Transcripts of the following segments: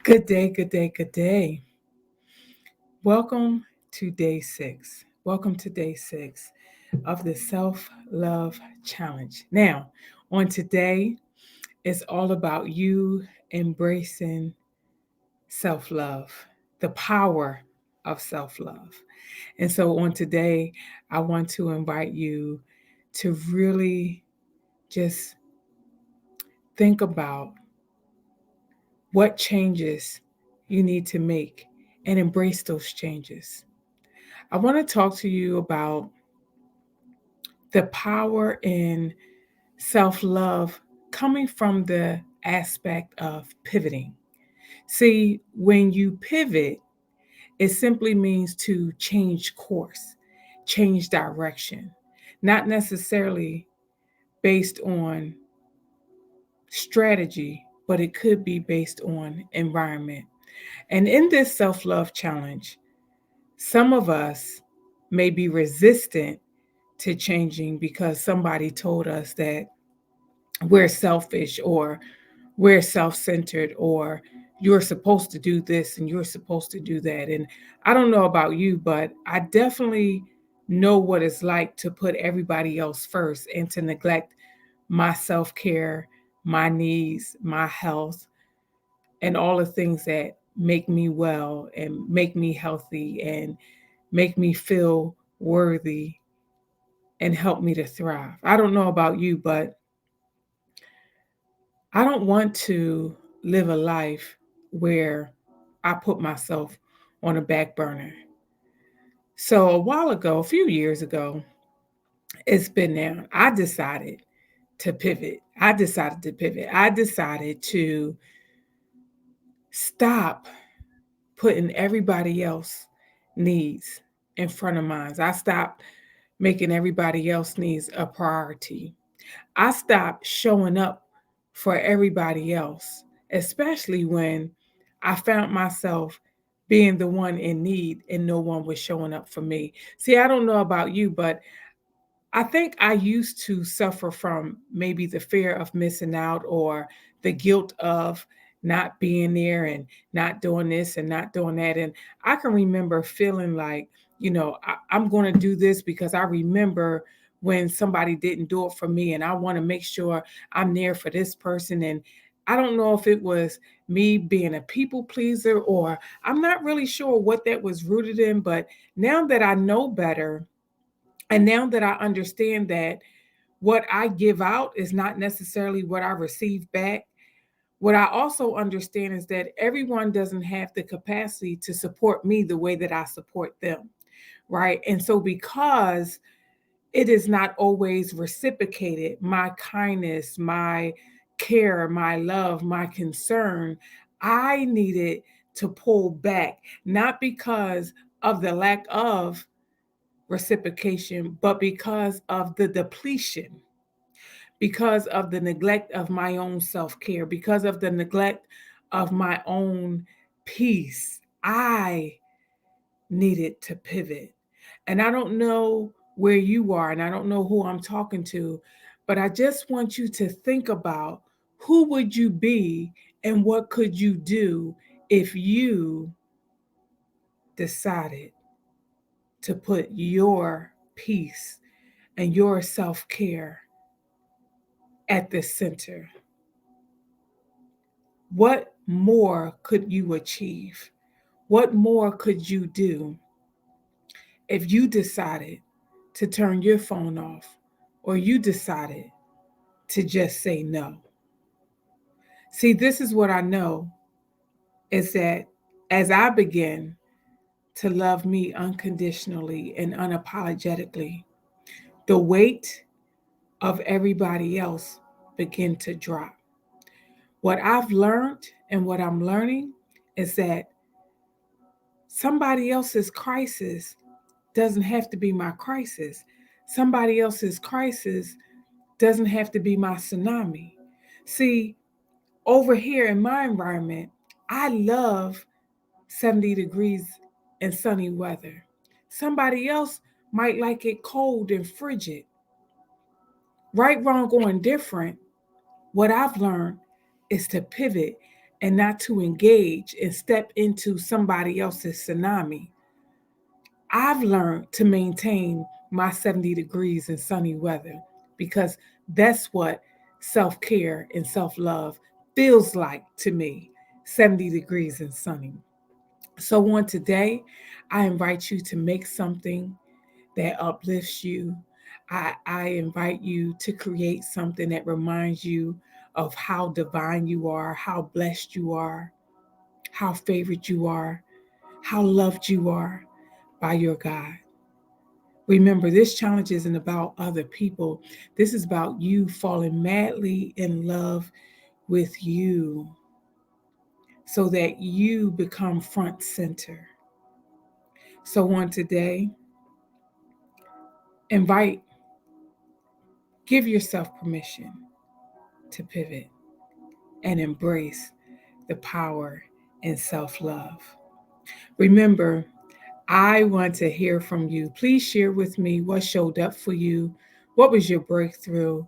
Good day, good day, good day. Welcome to day six. Welcome to day six of the Self Love Challenge. Now, on today, it's all about you embracing self love, the power of self love. And so, on today, I want to invite you to really just think about what changes you need to make and embrace those changes. I want to talk to you about the power in self love coming from the aspect of pivoting. See, when you pivot, it simply means to change course, change direction, not necessarily based on strategy, but it could be based on environment. And in this self love challenge, some of us may be resistant to changing because somebody told us that we're selfish or we're self centered or you're supposed to do this and you're supposed to do that. And I don't know about you, but I definitely know what it's like to put everybody else first and to neglect my self care, my needs, my health, and all the things that make me well and make me healthy and make me feel worthy and help me to thrive. I don't know about you, but I don't want to live a life where I put myself on a back burner. So a while ago, a few years ago, it's been now, I decided to pivot. I decided to stop putting everybody else needs in front of mine. I stopped making everybody else needs a priority. I stopped showing up for everybody else, especially when I found myself being the one in need and no one was showing up for me. See, I don't know about you, but I think I used to suffer from maybe the fear of missing out or the guilt of not being there and not doing this and not doing that. And I can remember feeling like, I'm going to do this because I remember when somebody didn't do it for me and I want to make sure I'm there for this person. And I don't know if it was me being a people pleaser or I'm not really sure what that was rooted in. But now that I know better, and now that I understand that what I give out is not necessarily what I receive back, what I also understand is that everyone doesn't have the capacity to support me the way that I support them, right? And so, because it is not always reciprocated, my kindness, my care, my love, my concern, I needed to pull back, not because of the lack of reciprocation, but because of the depletion, because of the neglect of my own self care, because of the neglect of my own peace, I needed to pivot. And I don't know where you are, and I don't know who I'm talking to, but I just want you to think about who would you be and what could you do if you decided to put your peace and your self care at the center. What more could you achieve? What more could you do if you decided to turn your phone off or you decided to just say no? See, this is what I know is that as I begin to love me unconditionally and unapologetically, the weight of everybody else begin to drop. What I've learned and what I'm learning is that somebody else's crisis doesn't have to be my crisis. Somebody else's crisis doesn't have to be my tsunami. See, over here in my environment, I love 70 degrees and sunny weather. Somebody else might like it cold and frigid. Right, wrong, or indifferent, what I've learned is to pivot and not to engage and step into somebody else's tsunami. I've learned to maintain my 70 degrees in sunny weather because that's what self care and self love feels like to me, 70 degrees and sunny. So, on today, I invite you to make something that uplifts you. I invite you to create something that reminds you of how divine you are, how blessed you are, how favored you are, how loved you are by your God. Remember, this challenge isn't about other people. This is about you falling madly in love with you so that you become front center. So, on today, invite, give yourself permission to pivot and embrace the power and self love. Remember, I want to hear from you. Please share with me what showed up for you, what was your breakthrough,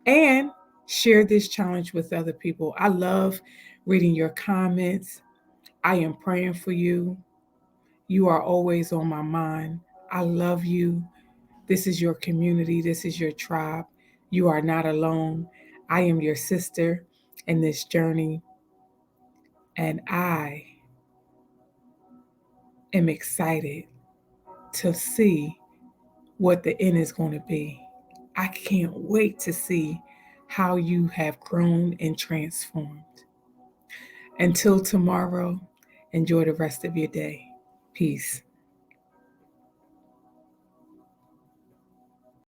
and share this challenge with other people. I love reading your comments. I am praying for you. You are always on my mind. I love you. This is your community, this is your tribe. You are not alone. I am your sister in this journey, and I am excited to see what the end is going to be. I can't wait to see how you have grown and transformed. Until tomorrow, enjoy the rest of your day. Peace.